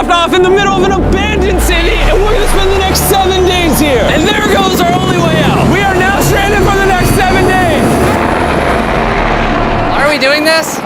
dropped off in the middle of an abandoned city, and we're gonna spend the next 7 days here. And there goes our only way out. We are now stranded for the next 7 days. Why are we doing this?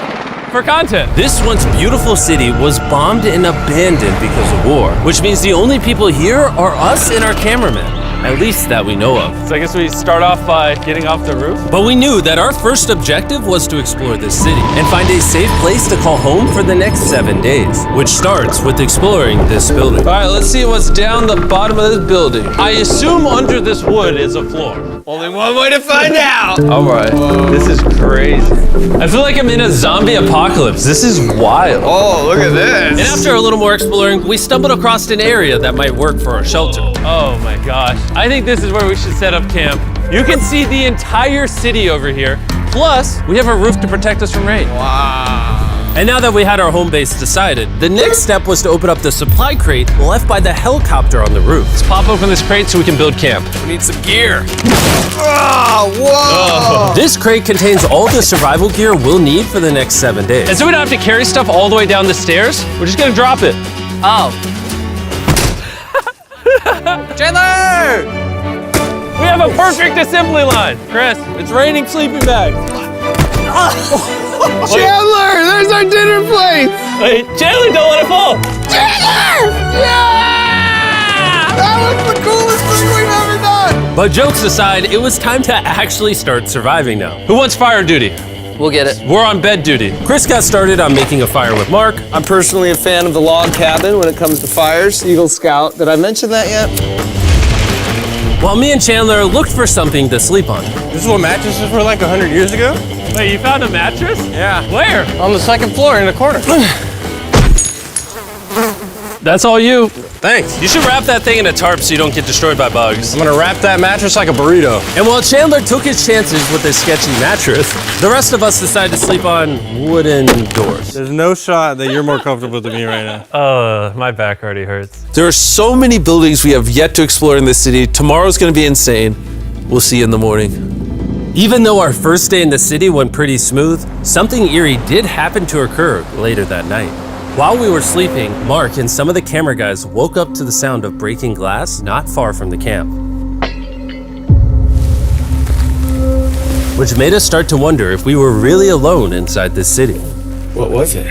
For content. This once beautiful city was bombed and abandoned because of war, which means the only people here are us and our cameraman. At least that we know of. So I guess we start off by getting off the roof. But we knew that our first objective was to explore this city and find a safe place to call home for the next 7 days, which starts with exploring this building. All right, let's see what's down the bottom of this building. I assume under this wood is a floor. Only one way to find out. All right, this is crazy. I feel like I'm in a zombie apocalypse. This is wild. Oh, look at this. And after a little more exploring, we stumbled across an area that might work for our shelter. Oh my gosh. I think this is where we should set up camp. You can see the entire city over here. Plus, we have a roof to protect us from rain. Wow. And now that we had our home base decided, the next step was to open up the supply crate left by the helicopter on the roof. Let's pop open this crate so we can build camp. We need some gear. Oh, whoa. This crate contains all the survival gear we'll need for the next 7 days. And so we don't have to carry stuff all the way down the stairs. We're just gonna drop it. Oh. Chandler! We have a perfect assembly line. Chris, it's raining sleeping bags. Chandler, there's our dinner plate. Wait, Chandler, don't let it fall. Chandler! Yeah! That was the coolest thing we've ever done. But jokes aside, it was time to actually start surviving now. Who wants fire duty? We'll get it. We're on bed duty. Chris got started on making a fire with Mark. I'm personally a fan of the log cabin when it comes to fires. Eagle Scout. Did I mention that yet? While me and Chandler looked for something to sleep on. This is what mattresses were like 100 years ago? Wait, you found a mattress? Yeah. Where? On the second floor in the corner. That's all you. Thanks. You should wrap that thing in a tarp so you don't get destroyed by bugs. I'm gonna wrap that mattress like a burrito. And while Chandler took his chances with his sketchy mattress, the rest of us decided to sleep on wooden doors. There's no shot that you're more comfortable than me right now. My back already hurts. There are so many buildings we have yet to explore in this city. Tomorrow's gonna be insane. We'll see you in the morning. Even though our first day in the city went pretty smooth, something eerie did happen to occur later that night. While we were sleeping, Mark and some of the camera guys woke up to the sound of breaking glass not far from the camp, which made us start to wonder if we were really alone inside this city. What was it?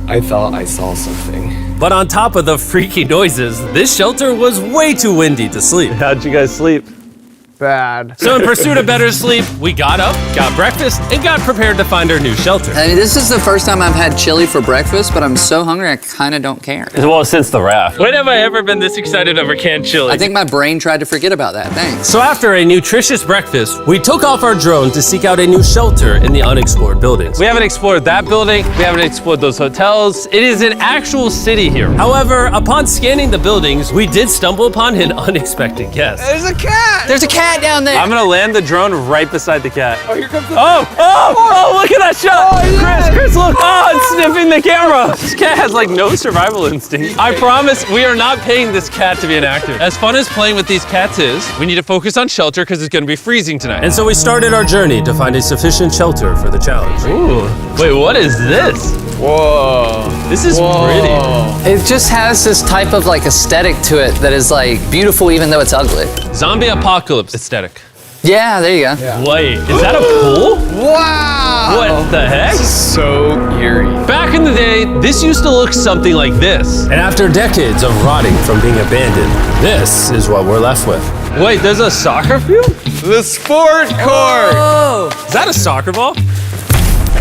I thought I saw something. But on top of the freaky noises, this shelter was way too windy to sleep. How'd you guys sleep? Bad. So in pursuit of better sleep, we got up, got breakfast, and got prepared to find our new shelter. I mean, this is the first time I've had chili for breakfast, but I'm so hungry I kind of don't care. Well, since the raft. When have I ever been this excited over canned chili? I think my brain tried to forget about that. Thanks. So after a nutritious breakfast, we took off our drone to seek out a new shelter in the unexplored buildings. We haven't explored that building. We haven't explored those hotels. It is an actual city here. However, upon scanning the buildings, we did stumble upon an unexpected guest. There's a cat. There's a cat down there. I'm gonna land the drone right beside the cat. Oh, here comes the Oh, look at that shot. Oh, yes. Chris, look. Oh, it's sniffing the camera. This cat has like no survival instinct. I promise we are not paying this cat to be an actor. As fun as playing with these cats is, we need to focus on shelter because it's gonna be freezing tonight. And so we started our journey to find a sufficient shelter for the challenge. Ooh, wait, what is this? Whoa. This is pretty. It just has this type of like aesthetic to it that is like beautiful even though it's ugly. Zombie apocalypse aesthetic. Yeah, there you go. Yeah. Wait, is that a pool? Wow. What the heck? So eerie. Back in the day, this used to look something like this. And after decades of rotting from being abandoned, this is what we're left with. Wait, there's a soccer field? The sport court. Is that a soccer ball?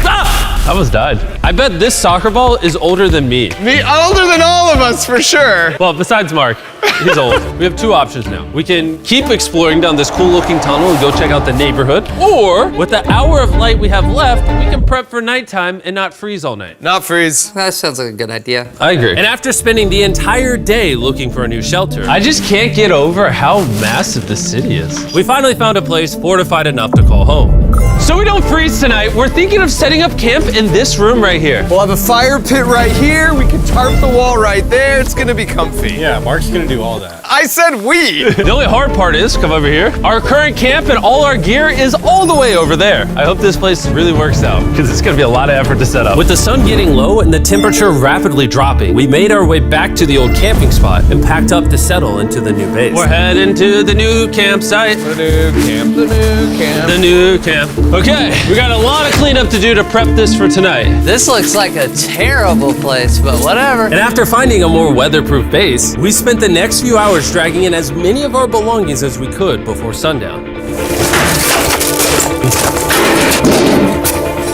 Ah! I almost died. I bet this soccer ball is older than me. Me older than all of us for sure. Well, besides Mark, he's old. We have two options now. We can keep exploring down this cool looking tunnel and go check out the neighborhood. Or, with the hour of light we have left, we can prep for nighttime and not freeze all night. Not freeze. That sounds like a good idea. I agree. And after spending the entire day looking for a new shelter, I just can't get over how massive the city is. we finally found a place fortified enough to call home. So we don't freeze tonight, we're thinking of setting up camp in this room right here. We'll have a fire pit right here. We can tarp the wall right there. It's gonna be comfy. Yeah, Mark's gonna do all that. I said we. The only hard part is, come over here, our current camp and all our gear is all the way over there. I hope this place really works out, because it's gonna be a lot of effort to set up. With the sun getting low and the temperature rapidly dropping, we made our way back to the old camping spot and packed up to settle into the new base. We're heading to the new campsite. The new camp, the new camp. The new camp. Okay, we got a lot of cleanup to do to prep this for tonight. This looks like a terrible place, but whatever. And after finding a more weatherproof base, we spent the next few hours dragging in as many of our belongings as we could before sundown.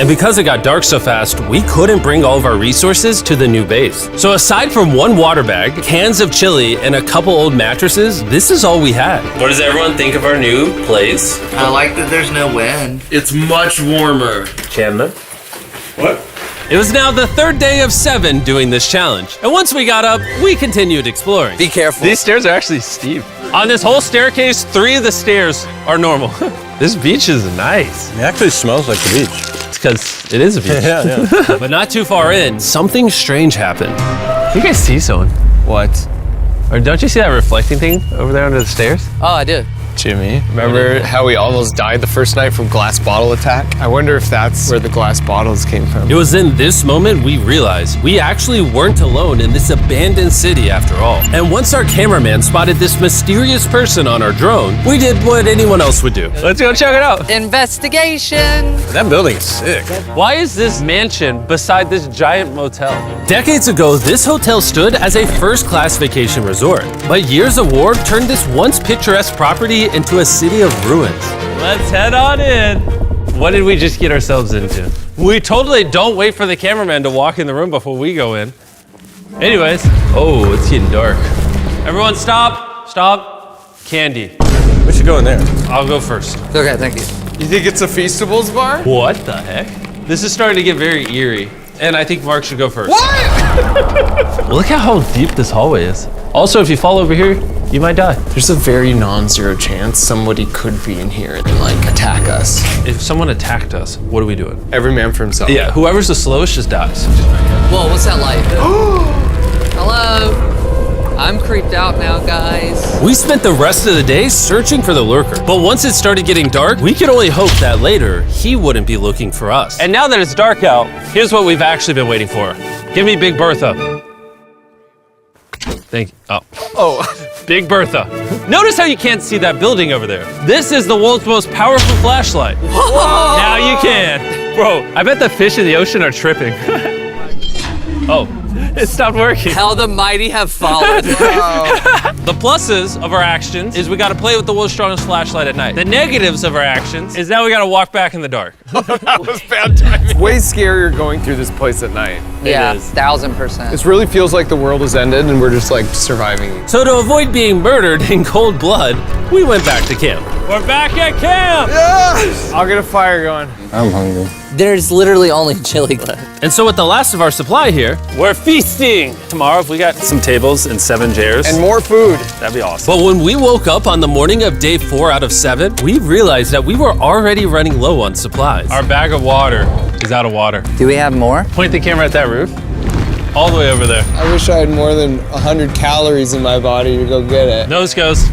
And because it got dark so fast, we couldn't bring all of our resources to the new base. So aside from one water bag, cans of chili, and a couple old mattresses, this is all we had. What does everyone think of our new place? I like that there's no wind. It's much warmer. Chandler? What? It was now the third day of 7 doing this challenge. And once we got up, we continued exploring. Be careful. These stairs are actually steep. On this whole staircase, 3 of the stairs are normal. This beach is nice. It actually smells like the beach. It's because it is a beach. Yeah. But not too far in, something strange happened. You guys see someone? What? Or don't you see that reflecting thing over there under the stairs? Oh, I do. Jimmy, remember how we almost died the first night from glass bottle attack? I wonder if that's where the glass bottles came from. It was in this moment we realized we actually weren't alone in this abandoned city after all. And once our cameraman spotted this mysterious person on our drone, we did what anyone else would do. Let's go check it out. Investigation. That building is sick. Why is this mansion beside this giant motel? Decades ago, this hotel stood as a first-class vacation resort. But years of war turned this once picturesque property into a city of ruins. Let's head on in. What did we just get ourselves into? We totally don't wait for the cameraman to walk in the room before we go in. Anyways, oh, it's getting dark. Everyone stop, stop. Candy. We should go in there. I'll go first. Okay, thank you. You think it's a Feastables bar? What the heck? This is starting to get very eerie. And I think Mark should go first. What? Look at how deep this hallway is. Also, if you fall over here, you might die. There's a very non-zero chance somebody could be in here and like attack us. If someone attacked us, what are we doing? Every man for himself. Yeah, whoever's the slowest just dies. Whoa, what's that light? Hello. I'm creeped out now, guys. We spent the rest of the day searching for the lurker. But once it started getting dark, we could only hope that later he wouldn't be looking for us. And now that it's dark out, here's what we've actually been waiting for. Give me Big Bertha. Thank you. Oh, Big Bertha. Notice how you can't see that building over there. This is the world's most powerful flashlight. Whoa. Now you can. Bro, I bet the fish in the ocean are tripping. Oh, it stopped working. How the mighty have fallen. The pluses of our actions is we gotta play with the world's strongest flashlight at night. The negatives of our actions is now we gotta walk back in the dark. That was bad timing. It's way scarier going through this place at night. Yeah, is. 1000%. This really feels like the world has ended and we're just like surviving. So to avoid being murdered in cold blood, we went back to camp. We're back at camp! Yes! I'll get a fire going. I'm hungry. There's literally only chili left. And so with the last of our supply here, We're feasting! Tomorrow, if we got some tables and 7 chairs, And more food. that'd be awesome. but when we woke up on the morning of day 4 out of 7, we realized that we were already running low on supplies. Our bag of water is out of water. Do we have more? Point the camera at that roof. All the way over there. I wish I had more than 100 calories in my body to go get it. Nose goes.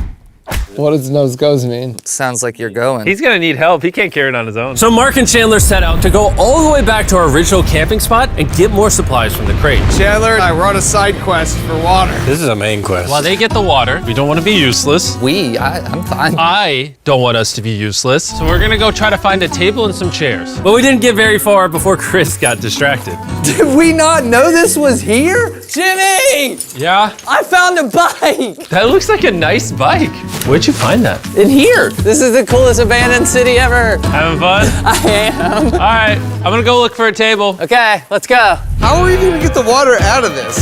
What does nose goes mean? Sounds like you're going. He's gonna need help. He can't carry it on his own. So Mark and Chandler set out to go all the way back to our original camping spot and get more supplies from the crate. Chandler and I were on a side quest for water. This is a main quest. While they get the water, we don't want to be useless. I'm fine. I don't want us to be useless. So we're gonna go try to find a table and some chairs. But we didn't get very far before Chris got distracted. Did we not know this was here? Jimmy! Yeah? I found a bike! That looks like a nice bike. Where'd you find that? In here. This is the coolest abandoned city ever. Having fun? I am. All right, I'm gonna go look for a table. Okay, let's go. How are we gonna get the water out of this?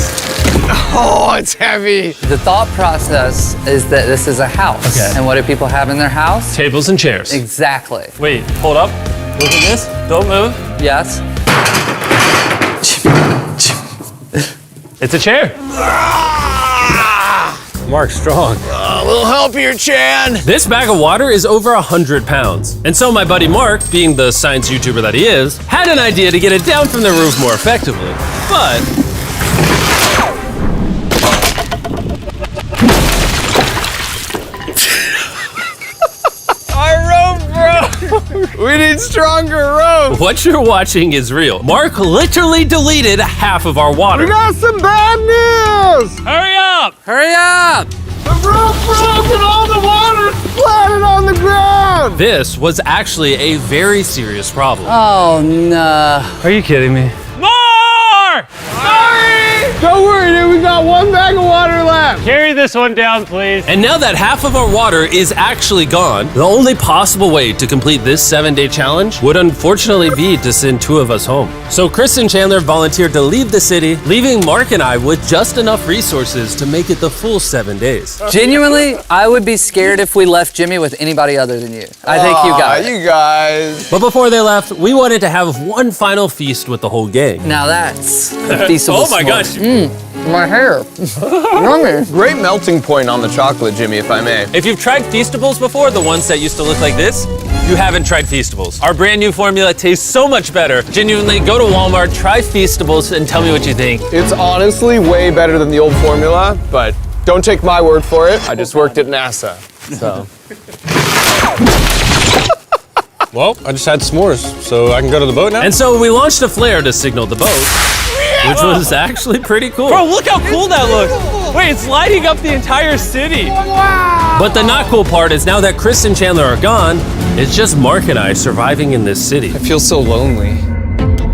Oh, it's heavy. The thought process is that this is a house. Okay. And what do people have in their house? Tables and chairs. Exactly. Wait, hold up. Look at this. Don't move. Yes. It's a chair. Mark's strong. A little help here, Chan. This bag of water is over 100 pounds. And so my buddy Mark, being the science YouTuber that he is, had an idea to get it down from the roof more effectively. But need stronger rope. What you're watching is real. Mark literally deleted half of our water. Got some bad news! Hurry up! Hurry up! The rope broke and all the water splattered on the ground! This was actually a very serious problem. Oh, no. Are you kidding me? More! Don't worry, dude, we got one bag of water left. Carry this one down, please. And now that half of our water is actually gone, the only possible way to complete this 7-day challenge would unfortunately be to send 2 of us home. So Chris and Chandler volunteered to leave the city, leaving Mark and I with just enough resources to make it the full 7 days. Genuinely, I would be scared if we left Jimmy with anybody other than you. I think you got it. You guys. But before they left, we wanted to have one final feast with the whole gang. Now that's a feastable Oh my gosh. My hair. Yummy. Great melting point on the chocolate, Jimmy, if I may. If you've tried Feastables before, the ones that used to look like this, you haven't tried Feastables. Our brand new formula tastes so much better. Genuinely, go to Walmart, try Feastables, and tell me what you think. It's honestly way better than the old formula, but don't take my word for it. I just worked at NASA, so. Well, I just had s'mores, so I can go to the boat now? And so we launched a flare to signal the boat, which was actually pretty cool. Bro, look how cool that looks. Wait, it's lighting up the entire city. But the not cool part is now that Chris and Chandler are gone, it's just Mark and I surviving in this city. I feel so lonely.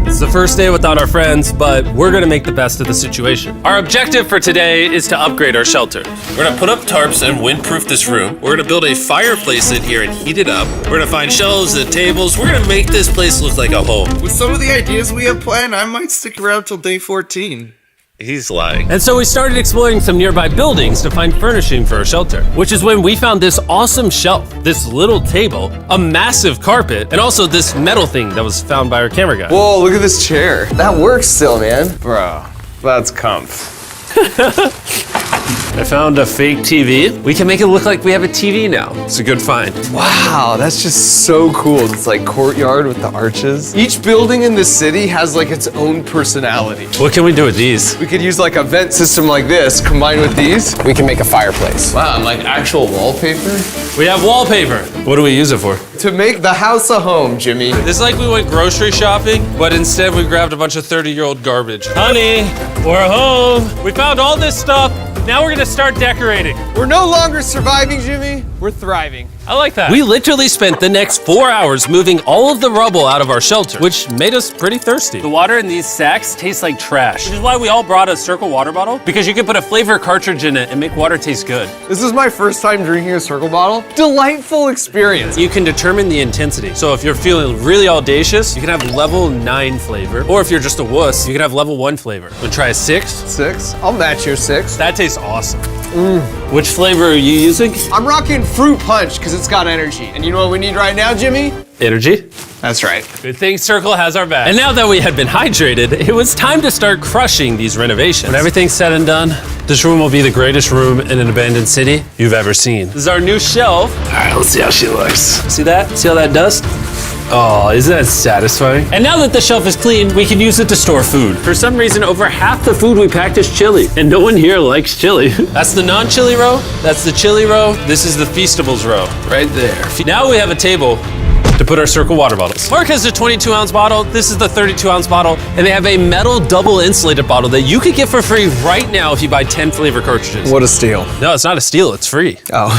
It's the first day without our friends, but we're gonna make the best of the situation. Our objective for today is to upgrade our shelter. We're gonna put up tarps and windproof this room. We're gonna build a fireplace in here and heat it up. We're gonna find shelves and tables. We're gonna make this place look like a home. With some of the ideas we have planned, I might stick around till day 14. He's lying. And so we started exploring some nearby buildings to find furnishing for our shelter, which is when we found this awesome shelf, this little table, a massive carpet, and also this metal thing that was found by our camera guy. Whoa, look at this chair. That works still, man. Bro, that's comf. I found a fake TV. We can make it look like we have a TV now. It's a good find. Wow, that's just so cool. It's like courtyard with the arches. Each building in this city has like its own personality. What can we do with these? We could use like a vent system like this, combined with these. We can make a fireplace. Wow, and like actual wallpaper? We have wallpaper. What do we use it for? To make the house a home, Jimmy. It's like we went grocery shopping, but instead we grabbed a bunch of 30-year-old garbage. Honey, we're home. We found all this stuff. Now we're gonna start decorating. We're no longer surviving, Jimmy. We're thriving. I like that. We literally spent the next 4 hours moving all of the rubble out of our shelter, which made us pretty thirsty. The water in these sacks tastes like trash, which is why we all brought a Circle water bottle, because you can put a flavor cartridge in it and make water taste good. This is my first time drinking a Circle bottle. Delightful experience. You can determine the intensity. So if you're feeling really audacious, you can have level 9 flavor. Or if you're just a wuss, you can have level 1 flavor. Wanna try a 6? 6? I'll match your 6. That tastes awesome. Which flavor are you using? I'm rocking Fruit Punch because it's got energy. And you know what we need right now, Jimmy? Energy. That's right. Good thing Circle has our back. And now that we had been hydrated, it was time to start crushing these renovations. When everything's said and done, this room will be the greatest room in an abandoned city you've ever seen. This is our new shelf. All right, let's see how she looks. See that? See all that dust? Oh, isn't that satisfying? And now that the shelf is clean, we can use it to store food. For some reason, over half the food we packed is chili, and no one here likes chili. That's the non-chili row, that's the chili row, this is the Feastables row, right there. Now we have a table to put our Circle water bottles. Mark has a 22-ounce bottle, this is the 32-ounce bottle, and they have a metal double insulated bottle that you could get for free right now if you buy 10 flavor cartridges. What a steal. No, it's not a steal, it's free. Oh.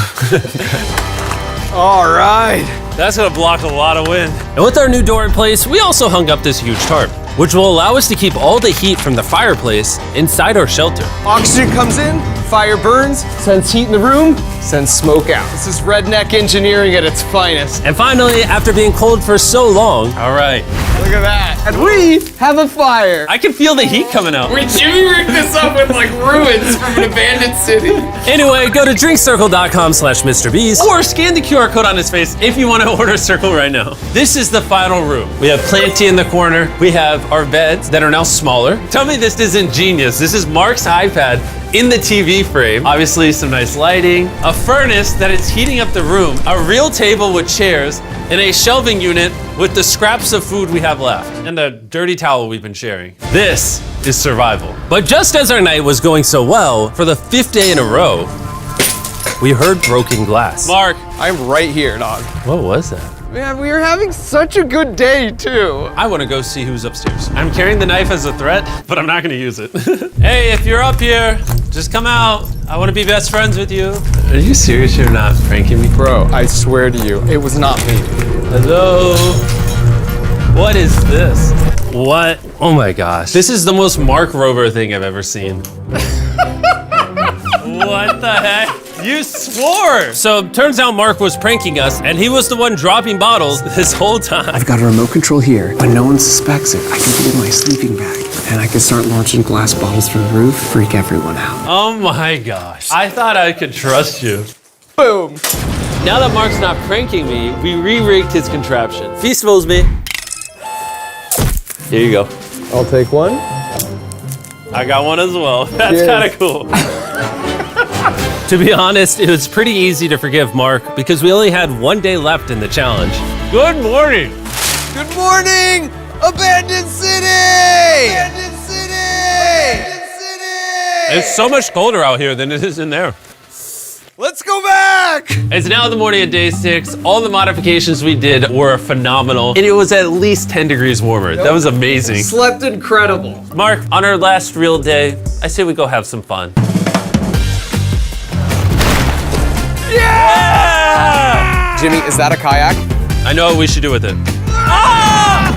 All right. That's gonna block a lot of wind. And with our new door in place, we also hung up this huge tarp, which will allow us to keep all the heat from the fireplace inside our shelter. Oxygen comes in, fire burns, sends heat in the room, sends smoke out. This is redneck engineering at its finest. And finally, after being cold for so long, All right. Look at that. And we have a fire. I can feel the heat coming out. Wait, Jimmy rigged this up with like ruins from an abandoned city. anyway, go to drinkcircle.com/MrBeast. Or scan the QR code on his face if you want to order Circle right now. This is the final room. We have Planty in the corner. We have our beds that are now smaller. Tell me this isn't genius. This is Mark's iPad in the TV frame. Obviously some nice lighting, a furnace that is heating up the room, a real table with chairs, and a shelving unit with the scraps of food we have left, and a dirty towel we've been sharing. This is survival. But just as our night was going so well, for the 5th day in a row, we heard broken glass. Mark, I'm right here, dog. What was that? Man, we are having such a good day, too. I want to go see who's upstairs. I'm carrying the knife as a threat, but I'm not going to use it. Hey, if you're up here, just come out. I want to be best friends with you. Are you serious? You're not pranking me? Bro, I swear to you, it was not me. Hello? What is this? What? Oh my gosh. This is the most Mark Rover thing I've ever seen. What the heck? You swore! So turns out Mark was pranking us, and he was the one dropping bottles this whole time. I've got a remote control here. When no one suspects it, I can put it in my sleeping bag. And I can start launching glass bottles from the roof, freak everyone out. Oh my gosh. I thought I could trust you. Boom. Now that Mark's not pranking me, we re-rigged his contraption. Feast knows me. Here you go. I'll take one. I got one as well. That's Cheers. kind of cool. To be honest, it was pretty easy to forgive Mark because we only had one day left in the challenge. Good morning. Good morning, Abandoned City! Abandoned City! Abandoned City! It's so much colder out here than it is in there. Let's go back! It's now the morning of day 6. All the modifications we did were phenomenal, and it was at least 10 degrees warmer. That was amazing. Slept incredible. Mark, on our last real day, I say we go have some fun. Yeah! Jimmy, is that a kayak? I know what we should do with it. Ah!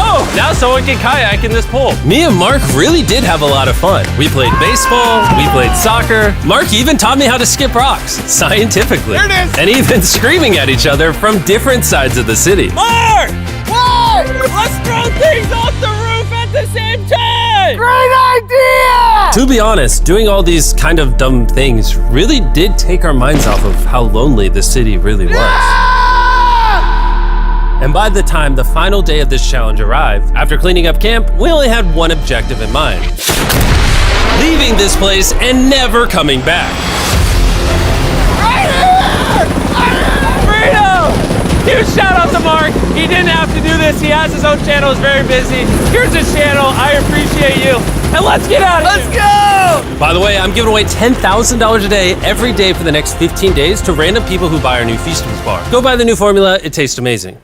Oh, now someone can kayak in this pool. Me and Mark really did have a lot of fun. We played baseball, we played soccer. Mark even taught me how to skip rocks, scientifically. There it is. And even screaming at each other from different sides of the city. Mark! What? Let's throw things off the roof at the same time! Great idea! To be honest, doing all these kind of dumb things really did take our minds off of how lonely the city really was. And by the time the final day of this challenge arrived, after cleaning up camp, we only had one objective in mind. Leaving this place and never coming back. Freedom! Huge shout out to Mark. He didn't have to do this. He has his own channel, he's very busy. Here's his channel, I appreciate you. And let's get out of here. Let's go! By the way, I'm giving away $10,000 a day every day for the next 15 days to random people who buy our new Feastables bar. Go buy the new formula, it tastes amazing.